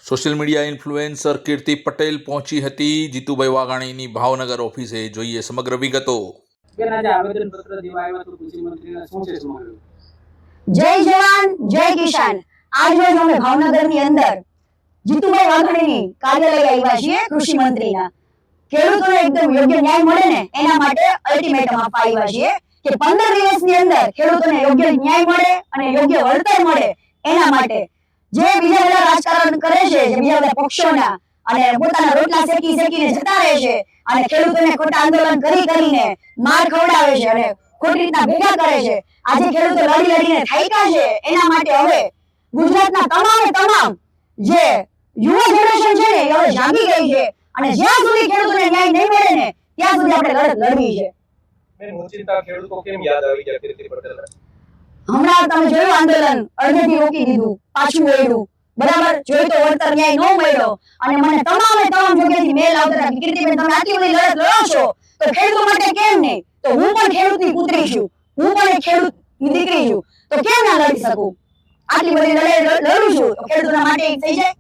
Social media influencer કીર્તિ પટેલ પહોંચી હતી જીતુભાઈ વાઘાણીની ભાવનગર ઓફિસે. જોઈએ સમગ્ર વિગતો. જય જવાન જય કિસાન. આજ રોજ અમે ભાવનગરની અંદર જીતુભાઈ વાઘાણીની કાર્યાલય આવ્યા છીએ. કૃષિ મંત્રીના ખેડૂતોને એકદમ યોગ્ય ન્યાય મળે ને એના માટે અલ્ટિમેટમ આપવા આવ્યા છીએ કે 15 દિવસની અંદર ખેડૂતોને યોગ્ય ન્યાય મળે અને યોગ્ય વળતર મળે એના માટે જે બીજા બધા રાજકારણ કરે છે, જે બીજા બધા પક્ષોના અને પોતાના રોટલા શેકીને જતા રહે છે અને ખેડૂતોને ખોટા આંદોલન કરીને માર ખવડાવે છે અને ખોટી રીતના ભેગા કરે છે. આજે ખેડૂતો લડીને થાક્યા છે. એના માટે હવે ગુજરાતના તમામ જે યુવા જનરેશન છે ને એ હવે જાગી ગઈ છે અને જ્યાં સુધી ખેડૂતોને ન્યાય નહીં મળે ને ત્યાં સુધી આપણે લડત લડવી છે. ખેડૂતો કેમ યાદ આવી ગયા કીર્તિ પટેલ? હમણાં તમે જોયું આંદોલન અડધેથી રોકી દીધું, પાછું વળ્યું, બરાબર. જોઈ તો વળતર ન્યાય ન મળ્યો અને મને તમામ જગ્યાએથી મેલ આવતા હતા કે કીર્તિબેન તમે આટલી બધી લડત લડો છો તો ખેડૂતો માટે કેમ નહીં? તો હું પણ ખેડૂતની પુત્રી છું, હું પણ એક ખેડૂતની દીકરી છું, તો કેમ ના લડી શકું? આટલી બધી લડાઈ લડું છું તો ખેડૂતોના માટે થઈ જાય.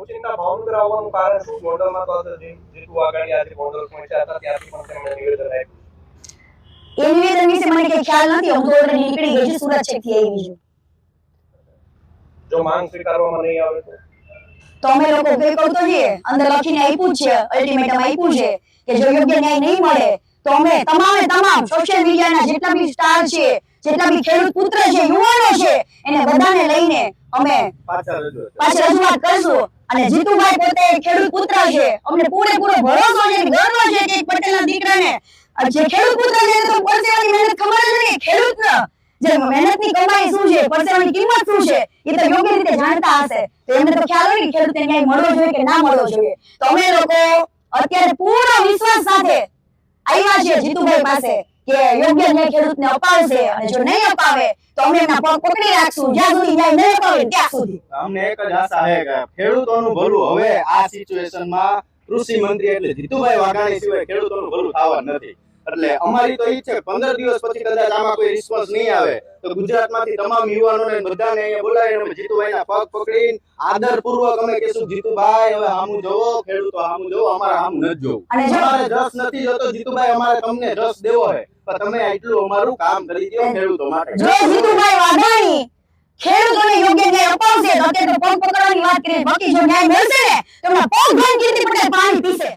ઓચિંતા ભાવનગર આવવાનું કારણ શું? ગોંડલમાં તો જીતુ વાઘાણી આજે ગોંડલ પહોંચ્યા હતા, ત્યાંથી પણ તેમણે નિવેદન આપ્યું. એ નિવેદન વિશે મને કઈ ખ્યાલ નથી. હું તો ઓલરેડી નીકળી ગઈ છું, સુરત છેકથી આવી છું. જો માંગ સ્વીકારવામાં નહીં આવે તો અમે લોકો કઈ કરતો છીએ, અંદર લખીને આપ્યું છે, અલ્ટિમેટમ આપ્યું છે કે જો યોગ્ય ન્યાય નહીં મળે તો અમે તમામ સોશિયલ મીડિયાના જેટલા બી સ્ટાર છે, જેટલા બી ખેડૂત પુત્ર છે, યુવાનો છે, એને બધાને લઈને અમે પાછળ રજૂઆત કરશું. અને જીતુભાઈ પોતે ખેડૂત પુત્ર છે. અમને પૂરેપૂરો ભરોસો છે, ગર્વ છે કે એક પટેલના દીકરાને જે ખેડૂત પુત્ર છે તો પરસેવાની મહેનત ખબર જ નહીં. ખેડૂતને જે મહેનતની કમાઈ શું છે, પરસેવાની કિંમત શું છે એ તો યોગ્ય રીતે જાણતા હશે. તો એમને તો ખ્યાલ હોય કે ખેડૂતને ન્યાય મળવો જોઈએ કે ના મળવો જોઈએ. તો અમે લોકો અત્યારે પૂરો વિશ્વાસ સાથે આવ્યા છે જીતુભાઈ પાસે કે યોગ્ય ન્યાય ખેડૂતને અપાવશે અને જો નહીં અપાવે તો અમે એમના પગ પકડી રાખશું જ્યાં સુધી ન્યાય નહીં અપાવે ત્યાં સુધી. અમને એક જ આશા છે કે ખેડૂતોનું ભલું હવે આ સિચ્યુએશનમાં કૃષિ મંત્રી એટલે જીતુભાઈ વાઘાણી સિવાય ખેડૂતોનું ભલું થવાનું નથી. એટલે અમારી તો ઈચ્છા 15 દિવસ પછી કદાચ આમાં કોઈ રિસ્પોન્સ નહીં આવે તો ગુજરાતમાંથી તમામ યુવાનોને બધાને અહીંયા બોલાવીને જીતુભાઈના પગ પકડીને આદરપૂર્વક અમે કહેશું જીતુભાઈ હવે હામું જોવો, ખેડૂતો હામું જોવો, અમારે હામું નથી જોવું. અમારે રસ નથી જોતો જીતુભાઈ, અમારે તમને રસ દેવો છે પણ તમે એટલું અમારું કામ કરી દો ખેડૂતો માટે. જો જીતુભાઈ વાઘાણી ખેડૂતોને યોગ્ય ન્યાય અપાવશે તો અત્યારે તો પગ પકડવાની વાત કરીએ, બાકી જો ન્યાય મળશે ને તો એમના પગ ધોઈને કીર્તિ પટેલ પાણી પીશે.